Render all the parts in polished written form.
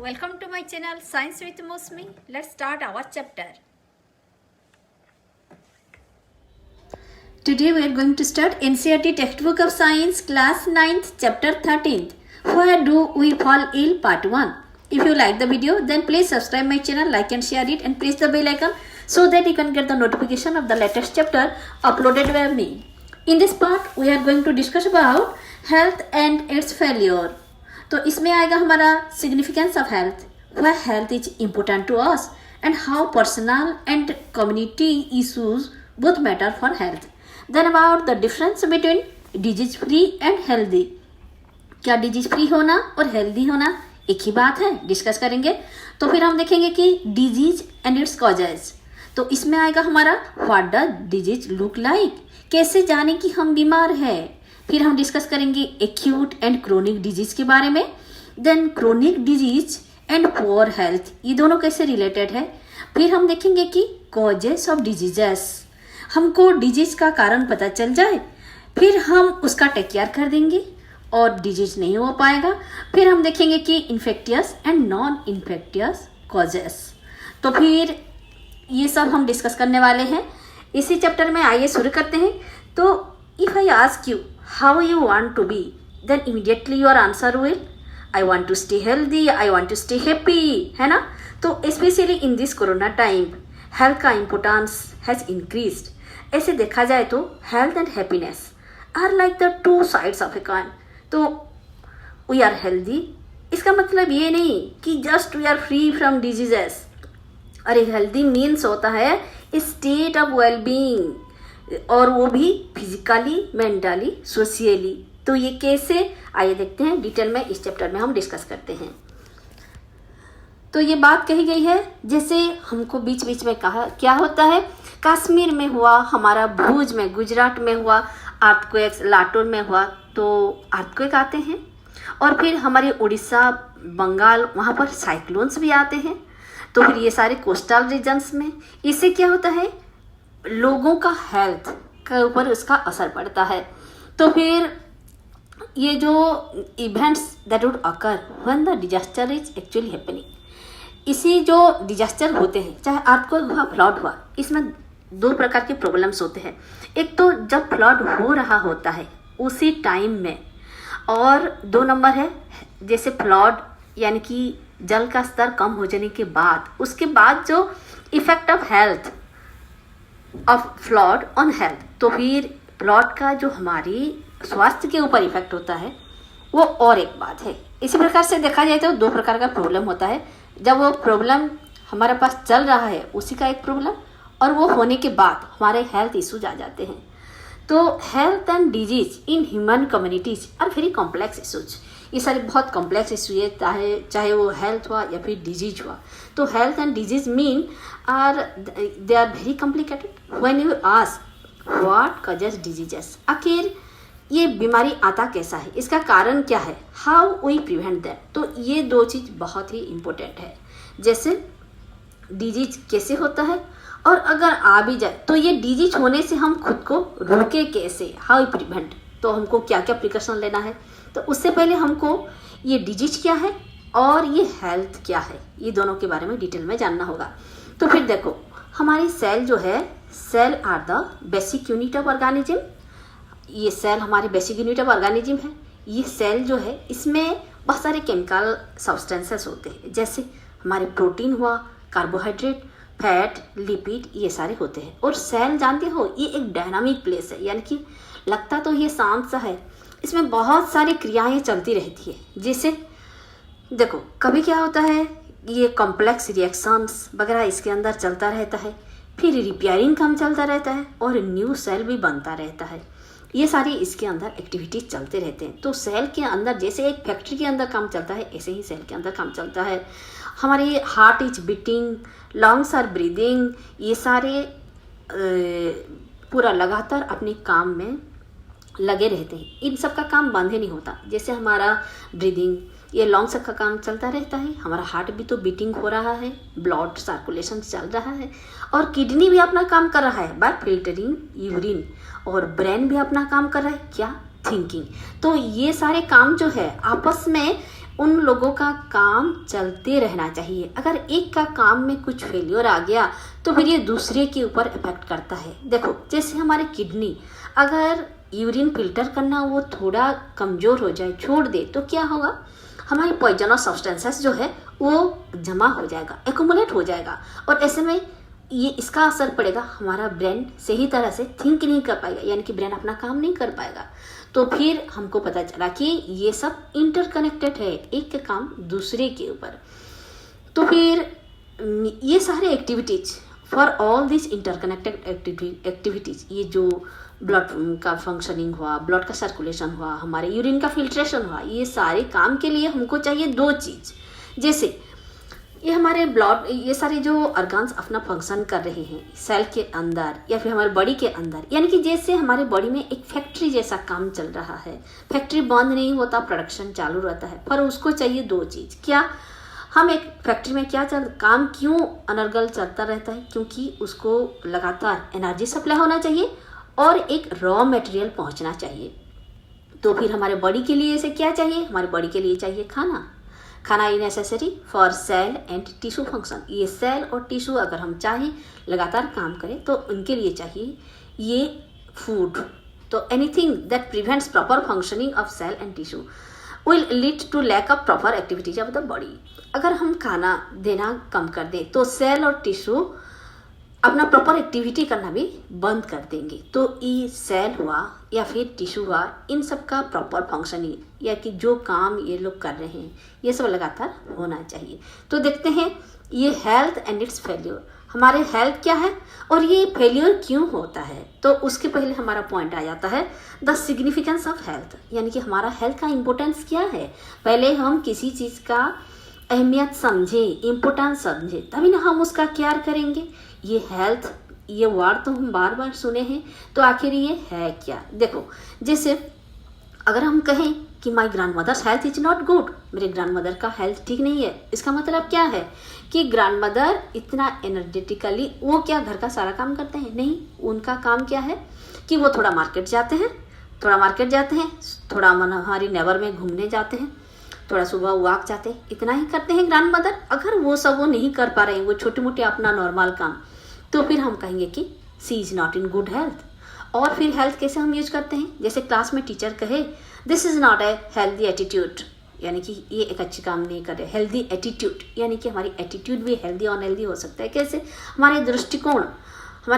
Welcome to my channel Science with Mosmi. Let's start our chapter. Today we are going to start NCERT textbook of science class 9th chapter 13th. Where do we fall ill part 1. If you like the video then please subscribe my channel, like and share it and press the bell icon so that you can get the notification of the latest chapter uploaded by me. In this part we are going to discuss about health and its failure. तो इसमें आएगा हमारा significance of health, why health is important to us and how personal and community issues both matter for health. Then about the difference between disease free and healthy. क्या disease free होना और healthy होना एक ही बात है, discuss करेंगे. तो फिर हम देखेंगे कि डिजीज एंड इट्स कॉजेज. तो इसमें आएगा हमारा what does disease look like, कैसे जाने कि हम बीमार है. फिर हम डिस्कस करेंगे एक्यूट एंड क्रोनिक डिजीज के बारे में. Then chronic disease and poor health, ये दोनों कैसे रिलेटेड है. फिर हम देखेंगे कि कॉजेस ऑफ डिजीजेस, हमको डिजीज का कारण पता चल जाए फिर हम उसका टेक केयर कर देंगे और डिजीज नहीं हो पाएगा. फिर हम देखेंगे कि infectious and non infectious causes. तो फिर ये सब हम डिस्कस करने वाले हैं इसी चैप्टर में. आइए शुरू करते हैं. तो if I ask you how you want to be, then immediately your answer will I want to stay healthy, I want to stay happy, है ना. तो especially in this corona time health का importance has increased. ऐसे देखा जाए तो health and happiness are like the two sides of a coin. तो we are healthy, इसका मतलब ये नहीं कि just we are free from diseases. अरे healthy means होता है state of well-being, और वो भी फिजिकली, मेंटली, सोशियली. तो ये कैसे, आइए देखते हैं डिटेल में. इस चैप्टर में हम डिस्कस करते हैं. तो ये बात कही गई है, जैसे हमको बीच बीच में कहा क्या होता है, कश्मीर में हुआ, हमारा भुज में, गुजरात में हुआ अर्थक्वेक, लातूर में हुआ तो अर्थक्वेक आते हैं. और फिर हमारे उड़ीसा, बंगाल, वहाँ पर साइक्लोन्स भी आते हैं. तो फिर ये सारे कोस्टल रीजन्स में, इससे क्या होता है, लोगों का हेल्थ के ऊपर उसका असर पड़ता है. तो फिर ये जो events that would occur when the disaster is actually happening, इसी जो डिजास्टर होते हैं, चाहे अर्थक्वेक हुआ, फ्लड हुआ, इसमें दो प्रकार के प्रॉब्लम्स होते हैं. एक तो जब फ्लड हो रहा होता है उसी टाइम में, और दो नंबर है जैसे फ्लड यानी कि जल का स्तर कम हो जाने के बाद, उसके बाद जो effect of health of flood on health. तो फिर फ्लड का जो हमारी स्वास्थ्य के ऊपर इफेक्ट होता है वो और एक बात है. इसी प्रकार से देखा जाए तो दो प्रकार का प्रॉब्लम होता है. जब वो प्रॉब्लम हमारे पास चल रहा है उसी का एक प्रॉब्लम, और वो होने के बाद हमारे हेल्थ इश्यूज आ जाते हैं. तो health and disease in human communities are very complex issues. ये सारे बहुत कॉम्प्लेक्स इशू है, चाहे वो हेल्थ हुआ या फिर डिजीज हुआ. तो health and disease mean they are very complicated. When you ask what causes diseases, आखिर ये बीमारी आता कैसा है, इसका कारण क्या है, हाउ वी प्रिवेंट दैट. तो ये दो चीज़ बहुत ही इम्पोर्टेंट है. जैसे डिजीज कैसे होता है, और अगर आ भी जाए तो ये डिजीज होने से हम खुद को रोके कैसे, हाउ प्रिवेंट. तो हमको क्या क्या प्रिकॉशन लेना है. तो उससे पहले हमको ये डिजीज क्या है और ये हेल्थ क्या है, ये दोनों के बारे में डिटेल में जानना होगा. तो फिर देखो, हमारी सेल जो है, cell are the basic unit of organism. ये सेल हमारे बेसिक यूनिट ऑफ ऑर्गेनिज्म है. ये सेल जो है इसमें बहुत सारे केमिकल सब्सटेंसेस होते हैं, जैसे हमारे प्रोटीन हुआ, कार्बोहाइड्रेट, फैट, लिपिड, ये सारे होते हैं. और सेल जानते हो ये एक डायनामिक प्लेस है, यानी कि लगता तो ये शांत सा है, इसमें बहुत सारी क्रियाएं चलती रहती है. जैसे देखो कभी क्या होता है, ये कॉम्प्लेक्स रिएक्शंस वगैरह इसके अंदर चलता रहता है. फिर रिपेयरिंग काम चलता रहता है और न्यू सेल भी बनता रहता है. ये सारी इसके अंदर एक्टिविटीज चलते रहते हैं. तो सेल के अंदर जैसे एक फैक्ट्री के अंदर काम चलता है, ऐसे ही सेल के अंदर काम चलता है. हमारी heart is beating, lungs are breathing, ये सारे पूरा लगातार अपने काम में लगे रहते हैं. इन सब का काम बंद ही नहीं होता. जैसे हमारा ब्रीदिंग, ये लंग्स का काम चलता रहता है, हमारा हार्ट भी तो बीटिंग हो रहा है, ब्लड सर्कुलेशन चल रहा है, और किडनी भी अपना काम कर रहा है बाय फिल्टरिंग यूरिन, और ब्रेन भी अपना काम कर रहा है क्या, थिंकिंग. तो ये सारे काम जो है आपस में उन लोगों का काम चलते रहना चाहिए। अगर एक का काम में कुछ फेलियर आ गया तो फिर ये दूसरे के ऊपर इफेक्ट करता है। देखो जैसे हमारे किडनी, अगर यूरिन फिल्टर करना वो थोड़ा कमज़ोर हो जाए, छोड़ दे, तो क्या होगा, हमारी पॉइजनस सब्सटेंसेस जो है वो जमा हो जाएगा, एक्यूमुलेट हो जाएगा, और ऐसे में ये इसका असर पड़ेगा, हमारा ब्रेन सही तरह से थिंक नहीं कर पाएगा, यानी कि ब्रेन अपना काम नहीं कर पाएगा। तो फिर हमको पता चला कि ये सब इंटरकनेक्टेड है, एक का काम दूसरे के ऊपर। तो फिर ये सारे activities, for all this interconnected activities, ये जो ब्लड का फंक्शनिंग हुआ, ब्लड का सर्कुलेशन हुआ, हमारे यूरिन का फिल्ट्रेशन हुआ, ये सारे काम के लिए हमको चाहिए दो चीज़। जैसे ये हमारे ब्लड, ये सारे जो ऑर्गन्स अपना फंक्शन कर रहे हैं सेल के अंदर या फिर हमारे बॉडी के अंदर, यानी कि जैसे हमारे बॉडी में एक फैक्ट्री जैसा काम चल रहा है, फैक्ट्री बंद नहीं होता, प्रोडक्शन चालू रहता है, पर उसको चाहिए दो चीज़। क्या, हम एक फैक्ट्री में क्या काम क्यों अनर्गल चलता रहता है, क्योंकि उसको लगातार एनर्जी सप्लाई होना चाहिए और एक रॉ मटेरियल पहुंचना चाहिए। तो फिर हमारे बॉडी के लिए इसे क्या चाहिए, हमारे बॉडी के लिए चाहिए खाना। खाना is necessary for sale and tissue function. ये सेल और टिश्यू अगर हम चाहें लगातार काम करें तो उनके लिए चाहिए ये फूड। तो anything that prevents proper functioning of cell and tissue will lead to lack of proper activities of the body. अगर हम खाना देना कम कर दें तो सेल और टिश्यू अपना प्रॉपर एक्टिविटी करना भी बंद कर देंगे। तो ये सेल हुआ या फिर टिश्यू हुआ, इन सब का प्रॉपर फंक्शनिंग या कि जो काम ये लोग कर रहे हैं ये सब लगातार होना चाहिए। तो देखते हैं ये हेल्थ एंड इट्स फेल्योर, हमारे हेल्थ क्या है और ये फेल्योर क्यों होता है। तो उसके पहले हमारा पॉइंट आ जाता है द सिग्निफिकेंस ऑफ हेल्थ, यानी कि हमारा हेल्थ का इम्पोर्टेंस क्या है। पहले हम किसी चीज़ का अहमियत समझे, इम्पोर्टेंस समझे, तभी ना हम उसका केयर करेंगे। ये हेल्थ, ये वर्ड तो हम बार बार सुने हैं, तो आखिर ये है क्या। देखो जैसे अगर हम कहें कि my grandmother's health is not good, मेरे ग्रैंड मदर का हेल्थ ठीक नहीं है, इसका मतलब क्या है कि ग्रैंड मदर इतना एनर्जेटिकली वो क्या घर का सारा काम करते हैं, नहीं, उनका काम क्या है कि वो थोड़ा मार्केट जाते हैं, थोड़ा हमारी नेबर में घूमने जाते हैं, थोड़ा सुबह वॉक जाते हैं, इतना ही करते हैं ग्रैंड मदर। अगर वो सब वो नहीं कर पा रहे हैं, वो छोटे मोटे अपना नॉर्मल काम, तो फिर हम कहेंगे कि she is not in good health. और फिर हेल्थ कैसे हम यूज करते हैं, जैसे क्लास में टीचर कहे this is not a healthy attitude, यानी कि ये एक अच्छी काम नहीं कर रहे। हेल्दी एटीट्यूड यानी कि हमारी एटीट्यूड भी हेल्दी अनहेल्दी हो सकता है। कैसे, हमारे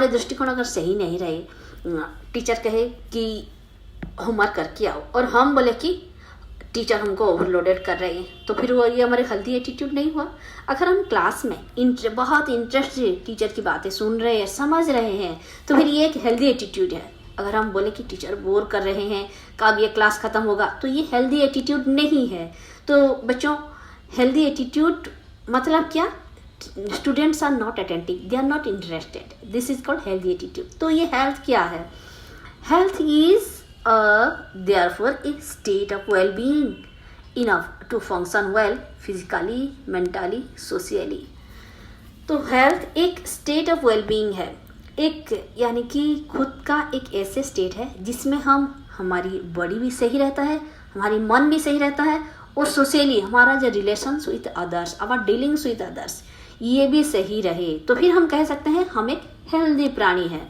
दृष्टिकोण अगर सही नहीं रहे, टीचर कहे कि होमवर्क करके आओ और हम बोले कि टीचर हमको ओवरलोडेड कर रहे हैं, तो फिर वो ये हमारे हेल्दी एटीट्यूड नहीं हुआ। अगर हम क्लास में बहुत इंटरेस्ट से टीचर की बातें सुन रहे हैं, समझ रहे हैं, तो फिर ये एक हेल्दी एटीट्यूड है। अगर हम बोले कि टीचर बोर कर रहे हैं, कब ये क्लास ख़त्म होगा, तो ये हेल्दी एटीट्यूड नहीं है। तो बच्चों, हेल्दी एटीट्यूड मतलब क्या, students are not attentive, they are not interested, this is called healthy attitude. तो ये हेल्थ क्या है, health is therefore a state of well-being enough to function well physically, mentally, socially। तो हेल्थ एक state of wellbeing है, एक यानी कि खुद का एक ऐसे स्टेट है जिसमें हमारी बॉडी भी सही रहता है, हमारी मन भी सही रहता है, और सोशली हमारा जो relations with others, our dealings with others, ये भी सही रहे। तो फिर हम कह सकते हैं हम एक हेल्दी प्राणी है।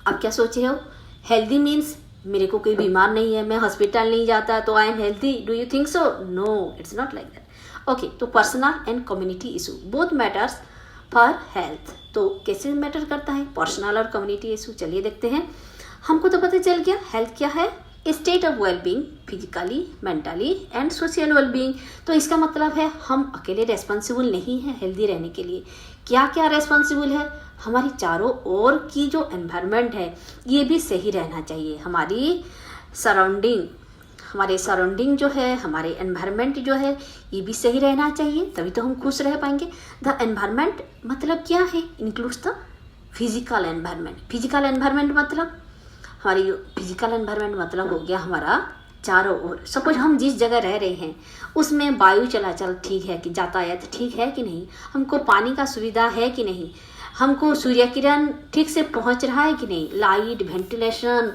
अब क्या सोचे हो, हेल्दी मीन्स मेरे को कोई बीमार नहीं है, मैं हॉस्पिटल नहीं जाता, तो I am healthy, do you think so? No, it's not like that. Okay, तो personal and community issue both matters for health. तो कैसे मैटर करता है पर्सनल और कम्युनिटी इशू, चलिए देखते हैं। हमको तो पता चल गया हेल्थ क्या है, state of wellbeing physically, mentally and social wellbeing. तो इसका मतलब है हम अकेले रेस्पॉन्सिबल नहीं हैं हेल्दी रहने के लिए। क्या क्या रेस्पॉन्सिबल है, हमारी चारों ओर की जो एनवायरनमेंट है ये भी सही रहना चाहिए। हमारे सराउंडिंग जो है, हमारे एनवायरनमेंट जो है, ये भी सही रहना चाहिए, तभी तो हम खुश रह पाएंगे। द एनवायरनमेंट मतलब क्या है, includes the physical environment. Physical environment मतलब हमारी फिजिकल एनवायरनमेंट मतलब हो गया हमारा चारों ओर। सपोज हम जिस जगह रह रहे हैं उसमें वायु चलाचल ठीक है कि, यातायात ठीक है कि नहीं, हमको पानी का सुविधा है कि नहीं, हमको सूर्य किरण ठीक से पहुंच रहा है कि नहीं, लाइट, वेंटिलेशन,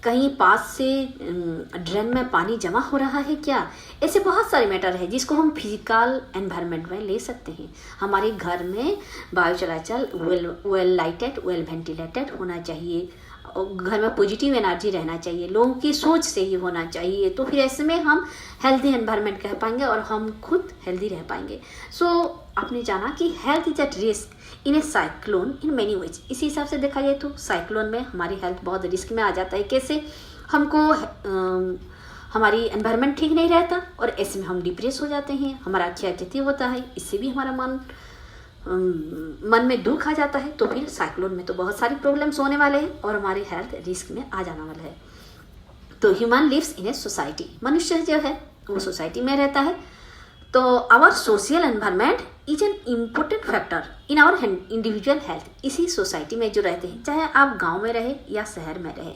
कहीं पास से ड्रेन में पानी जमा हो रहा है क्या, ऐसे बहुत सारे मैटर है जिसको हम फिजिकल एनवायरनमेंट में ले सकते हैं। हमारे घर में वायु चलाचल वेल लाइटेड, वेल वेंटिलेटेड होना चाहिए, घर में पॉजिटिव एनर्जी रहना चाहिए, लोगों की सोच से ही होना चाहिए। तो फिर ऐसे में हम हेल्दी एनवायरनमेंट कह पाएंगे और हम खुद हेल्दी रह पाएंगे। सो आपने जाना कि health is at risk in A cyclone in many ways. इसी हिसाब से देखा जाए तो साइक्लोन में हमारी हेल्थ बहुत रिस्क में आ जाता है। कैसे? हमको हमारी एनवायरनमेंट ठीक नहीं रहता और ऐसे में हम डिप्रेस हो जाते हैं, हमारा क्षय होता है, इससे भी हमारा मन में दुख आ जाता है। तो फिर साइक्लोन में तो बहुत सारी प्रॉब्लम्स होने वाले हैं और हमारी हेल्थ रिस्क में आ जाने वाला है। तो human lives in a society, मनुष्य जो है वो सोसाइटी में रहता है। तो our social environment is an important factor in our individual health. इसी सोसाइटी में जो रहते हैं, चाहे आप गांव में रहे या शहर में रहे,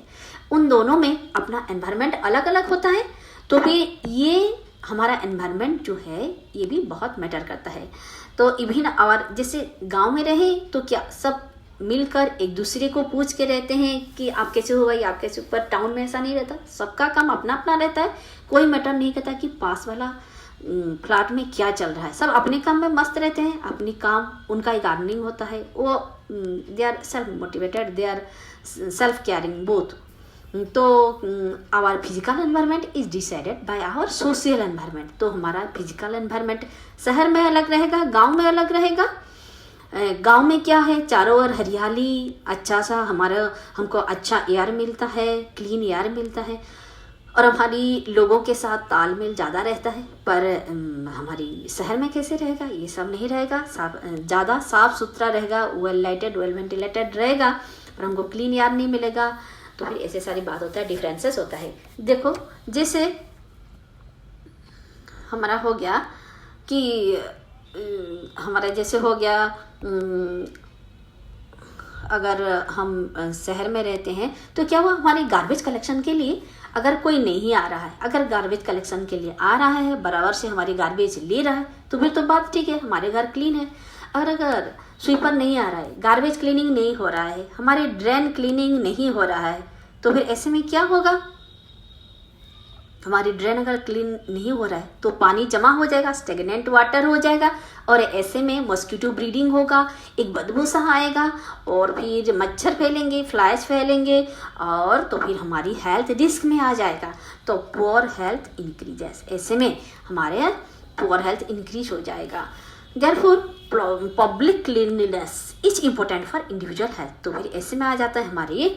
उन दोनों में अपना एनवायरनमेंट अलग अलग होता है। तो फिर ये हमारा एनवायरनमेंट जो है ये भी बहुत मैटर करता है। तो इवन और जैसे गांव में रहे तो क्या सब मिलकर एक दूसरे को पूछ के रहते हैं कि आप कैसे हो भाई, आप कैसे। पर टाउन में ऐसा नहीं रहता, सबका काम अपना अपना रहता है। कोई मैटर नहीं करता कि पास वाला फ्लैट में क्या चल रहा है, सब अपने काम में मस्त रहते हैं। अपनी काम, उनका एक अर्निंग होता है, वो they are self motivated, they are self caring both. तो our physical environment is decided by our social environment. तो हमारा फिजिकल एनवायरनमेंट शहर में अलग रहेगा, गांव में अलग रहेगा। गांव में क्या है, चारों ओर हरियाली, अच्छा सा हमको अच्छा एयर मिलता है, क्लीन एयर मिलता है और हमारी लोगों के साथ तालमेल ज़्यादा रहता है। पर हमारी शहर में कैसे रहेगा, ये सब नहीं रहेगा। ज़्यादा साफ सुथरा रहेगा, वेल लाइटेड, वेल वेंटिलेटेड रहेगा, पर हमको क्लीन एयर नहीं मिलेगा। तो फिर ऐसे सारी बात होता है, डिफरेंसेस होता है। देखो जैसे हमारा हो गया कि हमारा जैसे हो गया, अगर हम शहर में रहते हैं तो क्या हुआ, हमारे गार्बेज कलेक्शन के लिए अगर कोई नहीं आ रहा है, अगर गार्बेज कलेक्शन के लिए आ रहा है, बराबर से हमारी गार्बेज ले रहा है, तो फिर तो बात ठीक है, हमारे घर क्लीन है। और अगर स्वीपर नहीं आ रहा है, गार्बेज क्लीनिंग नहीं हो रहा है, हमारे ड्रेन क्लीनिंग नहीं हो रहा है, तो फिर ऐसे में क्या होगा, हमारी ड्रेन अगर क्लीन नहीं हो रहा है तो पानी जमा हो जाएगा, स्टेगनेंट वाटर हो जाएगा और ऐसे में मॉस्किटो ब्रीडिंग होगा, एक बदबू सा आएगा और फिर मच्छर फैलेंगे, फ्लाइज फैलेंगे और तो फिर हमारी हेल्थ रिस्क में आ जाएगा। तो पुअर हेल्थ इंक्रीजेस, ऐसे में हमारे पुअर हेल्थ इंक्रीज हो जाएगा। Therefore public cleanliness is important for individual health. तो फिर ऐसे में आ जाता है हमारी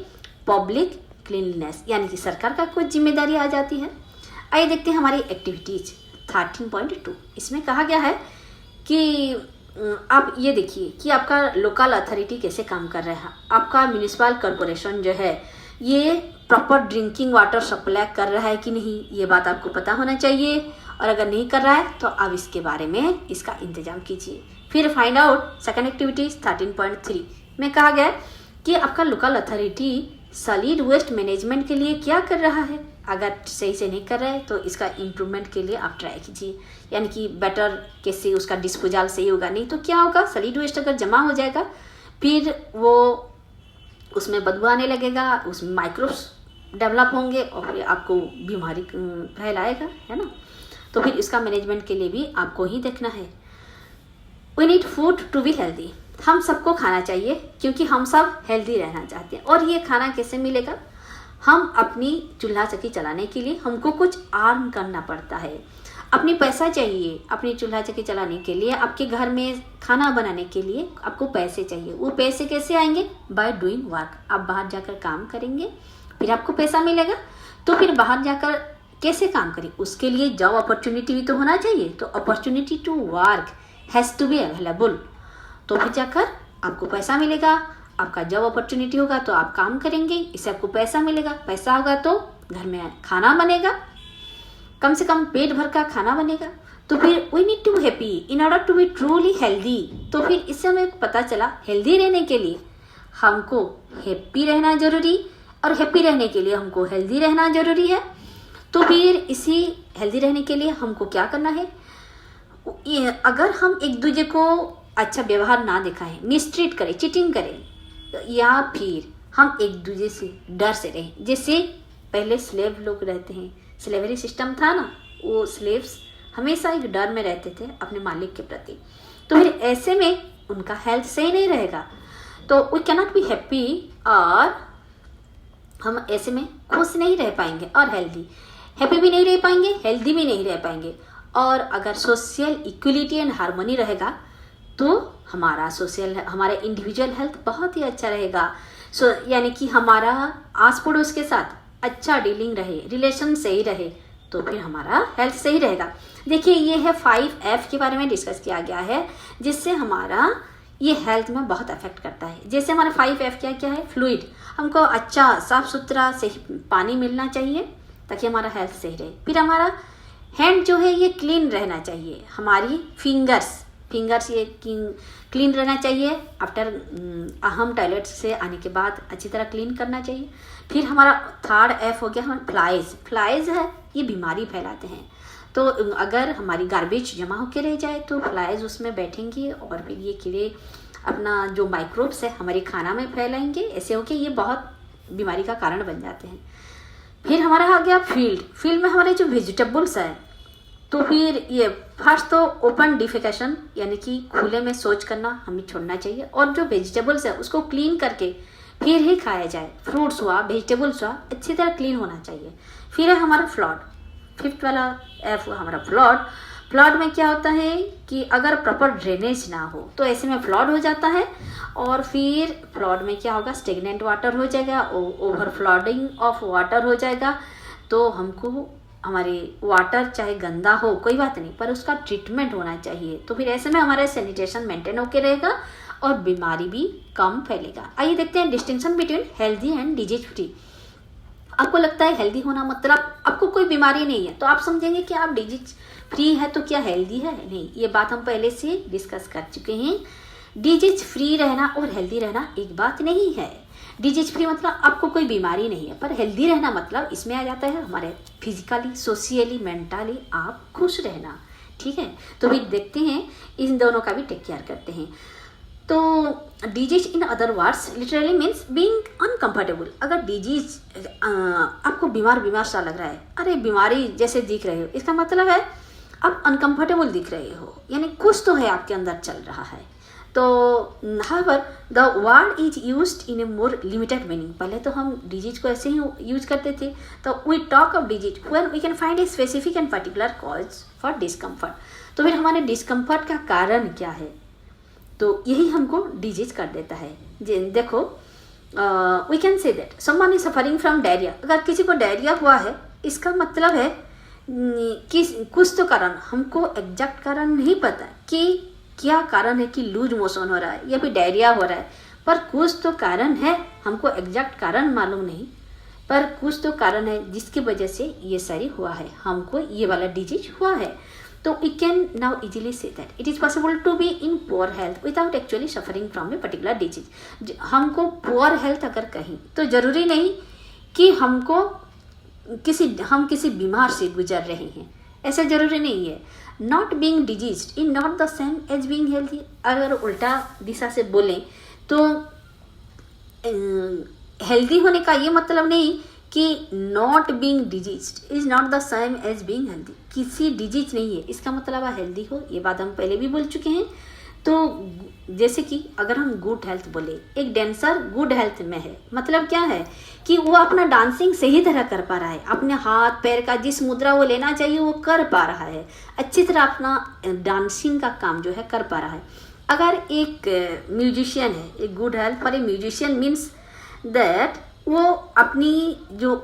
पब्लिक क्लीनलीनेस, यानी कि सरकार का कुछ जिम्मेदारी आ जाती है। आइए देखते हैं हमारी एक्टिविटीज 13.2। इसमें कहा गया है कि आप ये देखिए कि आपका लोकल अथॉरिटी कैसे काम कर रहा है। आपका म्यूनिसिपल कॉरपोरेशन जो है ये प्रॉपर ड्रिंकिंग वाटर सप्लाई कर रहा है कि नहीं, ये बात आपको पता होना चाहिए। और अगर नहीं कर रहा है तो आप इसके बारे में इसका इंतजाम कीजिए। फिर फाइंड आउट सेकेंड एक्टिविटीज 13.3 में कहा गया है कि आपका local authority solid waste management के लिए क्या कर रहा है। अगर सही से नहीं कर रहा है तो इसका इम्प्रूवमेंट के लिए आप ट्राई कीजिए, यानी कि बेटर कैसे उसका डिस्पोजल सही होगा। नहीं तो क्या होगा, सॉलिड वेस्ट अगर जमा हो जाएगा फिर वो उसमें बदबू आने लगेगा, उसमें माइक्रोब्स डेवलप होंगे और फिर आपको बीमारी फैलाएगा, है ना। तो फिर इसका मैनेजमेंट के लिए भी आपको ही देखना है। We need food to be healthy, हम सबको खाना चाहिए क्योंकि हम सब हेल्दी रहना चाहते हैं। और ये खाना कैसे मिलेगा, हम अपनी चूल्हा चक्की चलाने के लिए हमको कुछ अर्न करना पड़ता है, अपनी पैसा चाहिए। अपनी चूल्हा चक्की चलाने के लिए, आपके घर में खाना बनाने के लिए आपको पैसे चाहिए। वो पैसे कैसे आएंगे, बाय डूइंग वर्क। आप बाहर जाकर काम करेंगे फिर आपको पैसा मिलेगा। तो फिर बाहर जाकर कैसे काम करें, उसके लिए जॉब अपॉर्चुनिटी भी तो होना चाहिए। तो opportunity to work has to be available, तो फिर जाकर आपको पैसा मिलेगा। आपका जॉब अपॉर्चुनिटी होगा तो आप काम करेंगे, इससे आपको पैसा मिलेगा। पैसा होगा तो घर में खाना बनेगा, कम से कम पेट भर का खाना बनेगा। तो फिर we need to happy in order to be truly healthy. तो फिर इससे हमें पता चला हेल्दी रहने के लिए हमको हैप्पी रहना जरूरी, और हैप्पी रहने के लिए हमको हेल्दी रहना जरूरी है। तो फिर इसी हेल्दी रहने के लिए हमको क्या करना है, अगर हम एक दूसरे को अच्छा व्यवहार ना दिखाएं, मिसट्रीट करें, चीटिंग करें, या फिर हम एक दूसरे से डर से रहें। जैसे पहले स्लेव लोग रहते हैं, स्लेवरी सिस्टम था ना, वो स्लेव्स हमेशा एक डर में रहते थे अपने मालिक के प्रति। तो फिर ऐसे में उनका हेल्थ सही नहीं रहेगा, तो वी कैनॉट बी हैप्पी, और हम ऐसे में खुश नहीं रह पाएंगे और हैप्पी भी नहीं रह पाएंगे, हेल्दी भी नहीं रह पाएंगे। और अगर सोशल इक्वलिटी एंड हार्मनी रहेगा तो हमारा इंडिविजुअल हेल्थ बहुत ही अच्छा रहेगा। यानी कि हमारा आस पड़ोस के साथ अच्छा डीलिंग रहे, रिलेशन सही रहे, तो फिर हमारा हेल्थ सही रहेगा। देखिए ये है 5F के बारे में डिस्कस किया गया है, जिससे हमारा ये हेल्थ में बहुत अफेक्ट करता है। जैसे हमारा 5F क्या क्या है? फ्लूइड, हमको अच्छा साफ सुथरा सही पानी मिलना चाहिए ताकि हमारा हेल्थ सही रहे। फिर हमारा हैंड जो है ये क्लीन रहना चाहिए, हमारी फिंगर्स ये क्लीन रहना चाहिए। आफ्टर हम टॉयलेट से आने के बाद अच्छी तरह क्लीन करना चाहिए। फिर हमारा 3rd F हो गया हमारा फ्लाइज है, ये बीमारी फैलाते हैं। तो अगर हमारी गार्बेज जमा होकर रह जाए तो फ्लाइज उसमें बैठेंगी और फिर ये कीड़े अपना जो माइक्रोब्स है हमारे खाना में फैलाएंगे, ऐसे होके ये बहुत बीमारी का कारण बन जाते हैं। फिर हमारा आ गया फील्ड में हमारे जो वेजिटेबल्स है, तो फिर ये फर्स्ट तो ओपन डिफेकेशन यानी कि खुले में शौच करना हमें छोड़ना चाहिए, और जो वेजिटेबल्स है उसको क्लीन करके फिर ही खाया जाए। फ्रूट्स हुआ, वेजिटेबल्स हुआ, अच्छी तरह क्लीन होना चाहिए। फिर है हमारा फ्लड, 5th वाला F हुआ हमारा फ्लड में क्या होता है कि अगर प्रॉपर ड्रेनेज ना हो तो ऐसे में फ्लड हो जाता है, और फिर फ्लड में क्या होगा? स्टेगनेंट वाटर हो जाएगा, ओवर फ्लडिंग ऑफ वाटर हो जाएगा। तो हमको हमारे वाटर चाहे गंदा हो कोई बात नहीं, पर उसका ट्रीटमेंट होना चाहिए। तो फिर ऐसे में हमारा सैनिटेशन मेंटेन होके रहेगा और बीमारी भी कम फैलेगा। आइए देखते हैं distinction between healthy and disease free. आपको लगता है हेल्दी होना मतलब आपको कोई बीमारी नहीं है, तो आप समझेंगे कि आप डिजीज फ्री है तो क्या हेल्दी है? नहीं, ये बात हम पहले से डिस्कस कर चुके हैं। डिजीज फ्री रहना और हेल्दी रहना एक बात नहीं है। डिजीज फ्री मतलब आपको कोई बीमारी नहीं है, पर हेल्दी रहना मतलब इसमें आ जाता है हमारे फिजिकली, सोशियली, मेंटली आप खुश रहना। ठीक है, तो भी देखते हैं इन दोनों का भी टेक केयर करते हैं। तो disease in other words literally means being uncomfortable. अगर डिजीज आपको बीमार सा लग रहा है, अरे बीमारी जैसे दिख रहे हो, इसका मतलब है आप अनकंफर्टेबल दिख रहे हो, यानी कुछ तो है आपके अंदर चल रहा है। तो however the word is used in a more limited meaning। पहले तो हम डिजीज को ऐसे ही यूज करते थे, तो we talk of disease when we can find a specific and particular cause for discomfort। तो फिर हमारे डिस्कम्फर्ट का कारण क्या है, तो यही हमको डिजीज कर देता है। देखो we can say that someone is suffering from diarrhea। अगर किसी को डायरिया हुआ है, इसका मतलब है कि कुछ तो कारण, हमको एग्जैक्ट कारण नहीं पता कि क्या कारण है कि लूज मोशन हो रहा है या फिर डायरिया हो रहा है, पर कुछ तो कारण है, हमको एग्जैक्ट कारण मालूम नहीं, पर कुछ तो कारण है जिसकी वजह से ये सारी हुआ है, हमको ये वाला डिजीज हुआ है। तो we can now easily see that it is possible to be in poor health without actually suffering from a particular disease. हमको पुअर हेल्थ अगर कहीं, तो जरूरी नहीं कि हम किसी बीमार से गुजर रहे हैं, ऐसा जरूरी नहीं है। Not being diseased is not the same as being healthy. अगर उल्टा दिशा से बोलें तो हेल्दी होने का ये मतलब नहीं कि not being diseased is not the same as being healthy. किसी डिजीज नहीं है इसका मतलब आप हेल्दी हो, ये बात हम पहले भी बोल चुके हैं। तो जैसे कि अगर हम गुड हेल्थ बोले, एक डांसर गुड हेल्थ में है, मतलब क्या है कि वो अपना डांसिंग सही तरह कर पा रहा है, अपने हाथ पैर का जिस मुद्रा वो लेना चाहिए वो कर पा रहा है, अच्छी तरह अपना डांसिंग का काम जो है कर पा रहा है। अगर एक म्यूजिशियन है, एक गुड हेल्थ पर ए म्यूजिशियन मीन्स दैट वो अपनी जो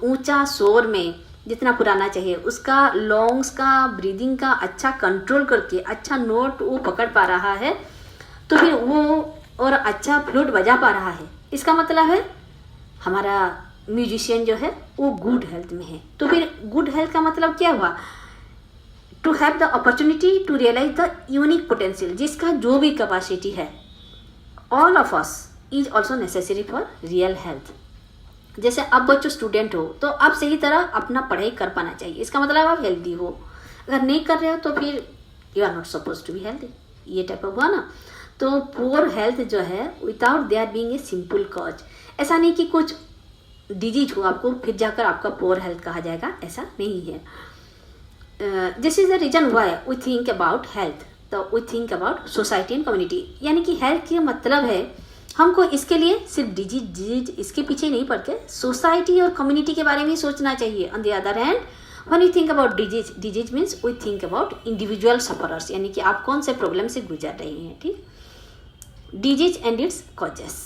ऊंचा शोर में जितना पुराना चाहिए उसका लॉन्ग्स का ब्रीदिंग का अच्छा कंट्रोल करके अच्छा नोट वो पकड़ पा रहा है, तो फिर वो और अच्छा फ्लूट बजा पा रहा है, इसका मतलब है हमारा म्यूजिशियन जो है वो गुड हेल्थ में है। तो फिर गुड हेल्थ का मतलब क्या हुआ? To have the opportunity to realise the unique potential, जिसका जो भी कैपेसिटी है, all of us is also necessary for real health. जैसे आप बच्चों स्टूडेंट हो तो आप सही तरह अपना पढ़ाई कर पाना चाहिए, इसका मतलब आप हेल्दी हो। अगर नहीं कर रहे हो तो फिर you are not suppose to be healthy, ये टाइप ऑफ हुआ ना। तो पुअर हेल्थ जो है without there being a simple cause, ऐसा नहीं कि कुछ डिजीज हो आपको फिर जाकर आपका पोअर हेल्थ कहा जाएगा, ऐसा नहीं है। This is the reason why we think about health, तो we think about society and community. यानी कि हेल्थ का मतलब है हमको इसके लिए सिर्फ डिजीज इसके पीछे नहीं पड़ के सोसाइटी और कम्युनिटी के बारे में सोचना चाहिए। On the other hand when you think about disease means we think about individual sufferers, यानी कि आप कौन से प्रॉब्लम से गुजर रहे हैं। ठीक, डिजीज एंड इट्स कॉजेस।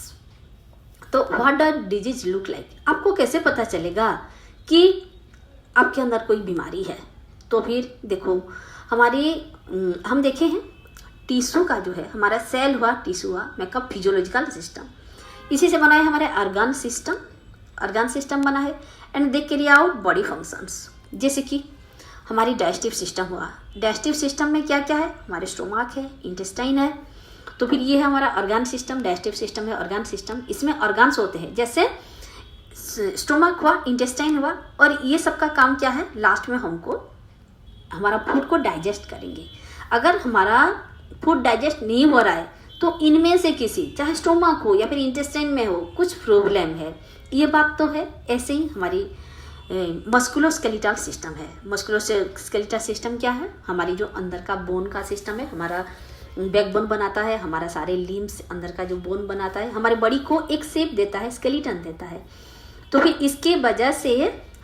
तो what does disease look like, आपको कैसे पता चलेगा कि आपके अंदर कोई बीमारी है। तो फिर देखो हम देखे हैं टिश्यू का जो है हमारा सेल हुआ, टिश्यू हुआ, मेकअप फिजियोलॉजिकल सिस्टम, इसी से बना है हमारे ऑर्गन सिस्टम बना है and they carry out body functions. जैसे कि हमारी डाइजेस्टिव सिस्टम हुआ, डाइजेस्टिव सिस्टम में क्या क्या है, हमारे स्टोमक है, इंटेस्टाइन है। तो फिर ये है हमारा ऑर्गन सिस्टम, डाइजेस्टिव सिस्टम है ऑर्गन सिस्टम, इसमें ऑर्गन्स होते हैं जैसे स्टोमक हुआ, इंटेस्टाइन हुआ, और ये सब का काम क्या है, लास्ट में हमको हमारा फूड को डाइजेस्ट करेंगे। अगर हमारा फूड डाइजेस्ट नहीं हो रहा है तो इनमें से किसी, चाहे स्टोमक हो या फिर इंटेस्टाइन में हो, कुछ प्रॉब्लम है, ये बात तो है। ऐसे ही हमारी मस्कुलोस्केलेटल सिस्टम है। मस्कुलोस्केलेटल सिस्टम क्या है, हमारी जो अंदर का बोन का सिस्टम है, हमारा बैकबोन बनाता है, हमारा सारे लिम्स अंदर का जो बोन बनाता है, हमारे बॉडी को एक शेप देता है, स्केलेटन देता है। तो फिर इसके वजह से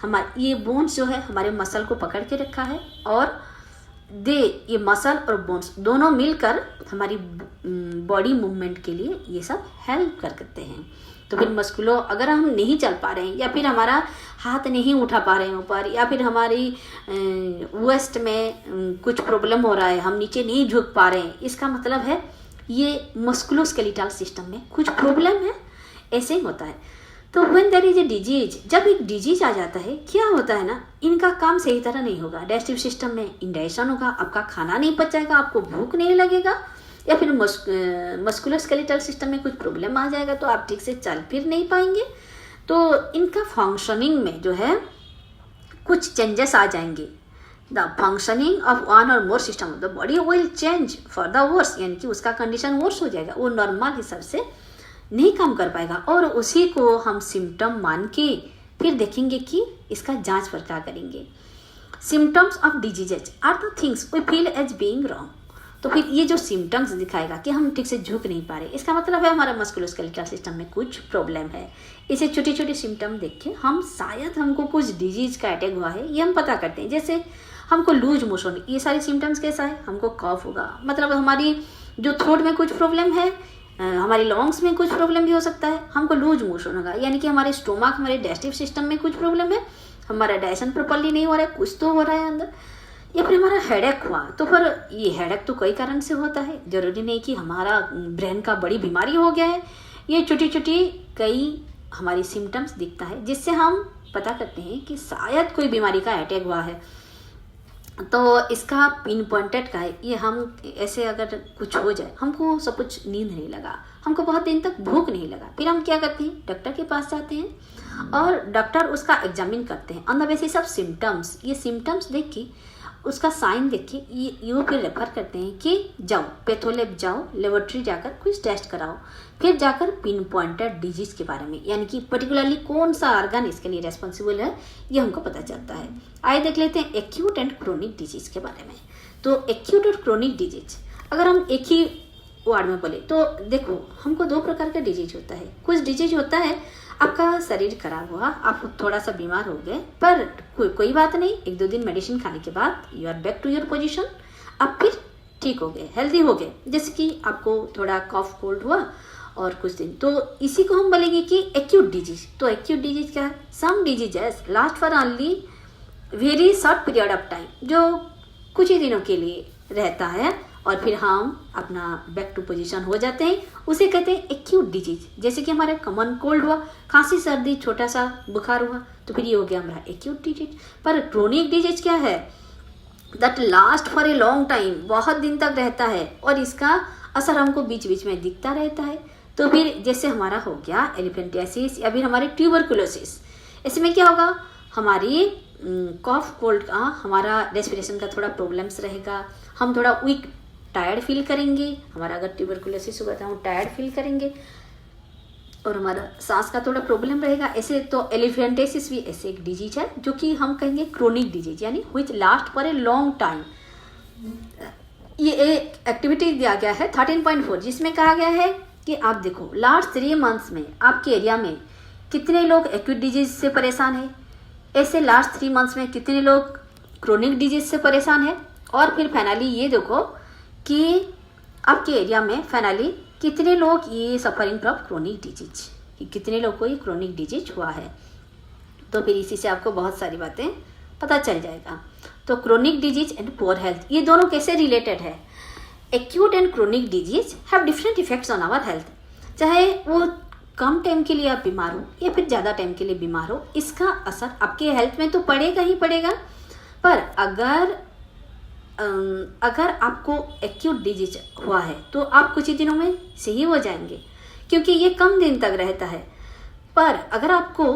हमारे ये बोन्स जो है हमारे मसल को पकड़ के रखा है, और ये मसल और बोन्स दोनों मिलकर हमारी बॉडी मूवमेंट के लिए ये सब हेल्प करते हैं। तो फिर मस्कुलो, अगर हम नहीं चल पा रहे हैं या फिर हमारा हाथ नहीं उठा पा रहे हैं ऊपर, या फिर हमारी वेस्ट में कुछ प्रॉब्लम हो रहा है, हम नीचे नहीं झुक पा रहे हैं, इसका मतलब है ये मस्कुलोस्केलेटल सिस्टम में कुछ प्रॉब्लम है। ऐसे ही होता है। तो when there is a disease, जब एक डिजीज आ जाता है, क्या होता है ना, इनका काम सही तरह नहीं होगा। डाइजेस्टिव सिस्टम में इंडाइजेशन होगा, आपका खाना नहीं पचाएगा, आपको भूख नहीं लगेगा, या फिर मस्कुलोस्केलेटल सिस्टम में कुछ प्रॉब्लम आ जाएगा तो आप ठीक से चल फिर नहीं पाएंगे। तो इनका फंक्शनिंग में जो है कुछ चेंजेस आ जाएंगे। The functioning of one or more system of the body will change for the worse, यानी कि उसका कंडीशन वर्स हो जाएगा, वो नॉर्मल हिसाब से नहीं काम कर पाएगा, और उसी को हम सिम्टम मान के फिर देखेंगे कि इसका जांच पड़ताल करेंगे। Symptoms of diseases are the things we feel as being wrong. तो फिर ये जो सिम्टम्स दिखाएगा कि हम ठीक से झुक नहीं पा रहे, इसका मतलब है हमारा मस्कुलोस्केलेटल सिस्टम में कुछ प्रॉब्लम है। इसे छोटे छोटे सिम्टम देख के हम शायद हमको कुछ डिजीज का अटैक हुआ है ये हम पता करते हैं। जैसे हमको लूज मोशन, ये सारे सिम्टम्स कैसा है, हमको कफ होगा, मतलब हमारी जो थ्रोट में कुछ प्रॉब्लम है, हमारी लंग्स में कुछ प्रॉब्लम भी हो सकता है, हमको लूज मोशन होगा, यानी कि हमारे स्टोमक, हमारे डाइजेस्टिव सिस्टम में कुछ प्रॉब्लम है, हमारा डाइजेशन प्रॉपर्ली नहीं हो रहा है, कुछ तो हो रहा है अंदर, या फिर हमारा हेडेक हुआ। तो फिर ये हेडेक तो कई कारण से होता है, जरूरी नहीं कि हमारा ब्रेन का बड़ी बीमारी हो गया है। ये छोटी छोटी कई हमारी सिम्टम्स दिखता है जिससे हम पता करते हैं कि शायद कोई बीमारी का अटैक हुआ है। तो इसका पिन पॉइंटेड का है, ये हम ऐसे अगर कुछ हो जाए, हमको सब कुछ नींद नहीं लगा, हमको बहुत दिन तक भूख नहीं लगा, फिर हम क्या करते हैं, डॉक्टर के पास जाते हैं और डॉक्टर उसका एग्जामिन करते हैं on the basis of symptoms. ये सिम्टम्स देख के, उसका साइन देख के ये फिर रेफर करते हैं कि जाओ पैथोलैब जाओ, लेबोरेटरी जाकर कुछ टेस्ट कराओ, फिर जाकर पिन पॉइंटेड डिजीज के बारे में, यानी कि पर्टिकुलरली कौन सा ऑर्गन इसके लिए रेस्पॉन्सिबल है, ये हमको पता चलता है। आइए देख लेते हैं एक्यूट एंड क्रोनिक डिजीज के बारे में। तो एक्यूट और क्रोनिक डिजीज अगर हम एक ही वर्ड में बोले तो देखो, हमको दो प्रकार का डिजीज होता है। कुछ डिजीज होता है आपका शरीर खराब हुआ, आप थोड़ा सा बीमार हो गए, पर कोई बात नहीं, 1-2 दिन मेडिसिन खाने के बाद you are back to your position, आप फिर ठीक हो गए, हेल्दी हो गए। जैसे कि आपको थोड़ा कफ कोल्ड हुआ और कुछ दिन, तो इसी को हम बोलेंगे कि एक्यूट डिजीज। तो एक्यूट डिजीज क्या है, some diseases last for only very short period of time, जो कुछ ही दिनों के लिए रहता है और फिर हम अपना बैक टू पोजीशन हो जाते हैं, उसे कहते हैं एक्यूट डिजीज। जैसे कि हमारे कॉमन कोल्ड हुआ, खांसी सर्दी, छोटा सा बुखार हुआ, तो फिर ये हो गया हमारा एक्यूट डिजीज। पर क्रोनिक डिजीज क्या है, that last for a long time, बहुत दिन तक रहता है और इसका असर हमको बीच बीच में दिखता रहता है। तो फिर जैसे हमारा हो गया एलिफेंटियासिस या फिर हमारे ट्यूबरकुलोसिस, इसमें क्या होगा, हमारी कॉफ कोल्ड का, हमारा रेस्पिरेशन का थोड़ा प्रॉब्लम्स रहेगा, हम थोड़ा वीक टायर्ड फील करेंगे। हमारा अगर ट्यूबरकुलोसिस हुआ तो हम टायर्ड फील करेंगे, और हमारा सांस का थोड़ा प्रॉब्लम रहेगा। ऐसे तो एलिफेंटेसिस भी ऐसे एक डिजीज है जो कि हम कहेंगे क्रोनिक डिजीज, यानी which last for a long time. ये एक एक्टिविटी दिया गया है 13.4, जिसमें कहा गया है कि आप देखो लास्ट 3 मंथ्स में आपके एरिया में कितने लोग एक्यूट डिजीज से परेशान है, ऐसे लास्ट 3 मंथ्स में कितने लोग क्रोनिक डिजीज से परेशान है, और फिर फाइनली ये देखो कि आपके एरिया में फाइनली कितने लोग ये सफरिंग फ्रॉम क्रोनिक डिजीज, कितने लोग को ये क्रोनिक डिजीज हुआ है। तो फिर इसी से आपको बहुत सारी बातें पता चल जाएगा। तो chronic disease and poor health, ये दोनों कैसे रिलेटेड है। Acute and chronic disease have different effects on our health. चाहे वो कम टाइम के लिए आप बीमार हो या फिर ज़्यादा टाइम के लिए बीमार हो, इसका असर आपके हेल्थ में तो पड़ेगा ही पड़ेगा। पर अगर आपको एक्यूट डिजीज हुआ है तो आप कुछ ही दिनों में सही हो जाएंगे, क्योंकि ये कम दिन तक रहता है। पर अगर आपको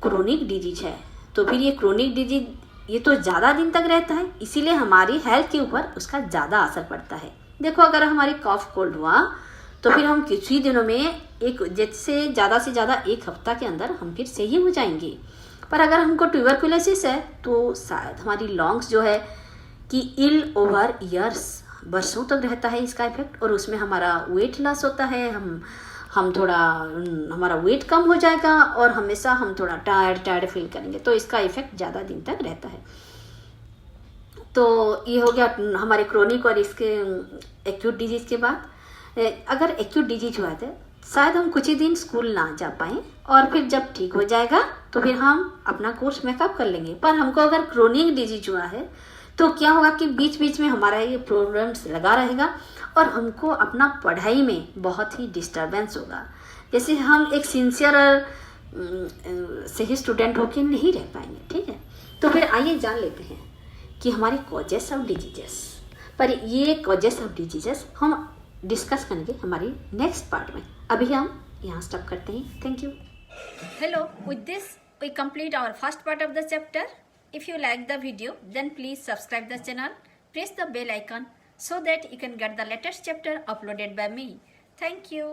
क्रोनिक डिजीज है तो फिर ये क्रोनिक डिजीज ये तो ज़्यादा दिन तक रहता है, इसीलिए हमारी हेल्थ के ऊपर उसका ज़्यादा असर पड़ता है। देखो अगर हमारी कॉफ कोल्ड हुआ तो फिर हम कुछ ही दिनों में से ज़्यादा 1 हफ्ता के अंदर हम फिर सही हो जाएंगे। पर अगर हमको ट्यूबरकुलोसिस है तो शायद हमारी लंग्स जो है कि इल ओवर ईयर्स, बरसों तक रहता है इसका इफेक्ट, और उसमें हमारा वेट लॉस होता है, हम थोड़ा हमारा वेट कम हो जाएगा और हमेशा हम थोड़ा टायर्ड फील करेंगे। तो इसका इफेक्ट ज़्यादा दिन तक रहता है। तो ये हो गया हमारे क्रोनिक और इसके एक्यूट डिजीज के बाद। अगर एक्यूट डिजीज हुआ है शायद हम कुछ ही दिन स्कूल ना जा पाएँ, और फिर जब ठीक हो जाएगा तो फिर हम अपना कोर्स मेकअप कर लेंगे। पर हमको अगर क्रोनिक डिजीज हुआ है तो क्या होगा कि बीच बीच में हमारा ये प्रॉब्लम्स लगा रहेगा और हमको अपना पढ़ाई में बहुत ही डिस्टर्बेंस होगा। जैसे हम एक सिंसियर सही स्टूडेंट होकर नहीं रह पाएंगे। ठीक है, तो फिर आइए जान लेते हैं कि हमारे कॉजेस ऑफ डिजीजेस। पर ये कॉजेस ऑफ डिजीजेस हम डिस्कस करेंगे हमारी नेक्स्ट पार्ट में। अभी हम यहाँ स्टॉप करते हैं। Thank you. Hello, with this we complete our first part of the chapter. If you like the video, then please subscribe the channel, press the bell icon so that you can get the latest chapter uploaded by me. Thank you.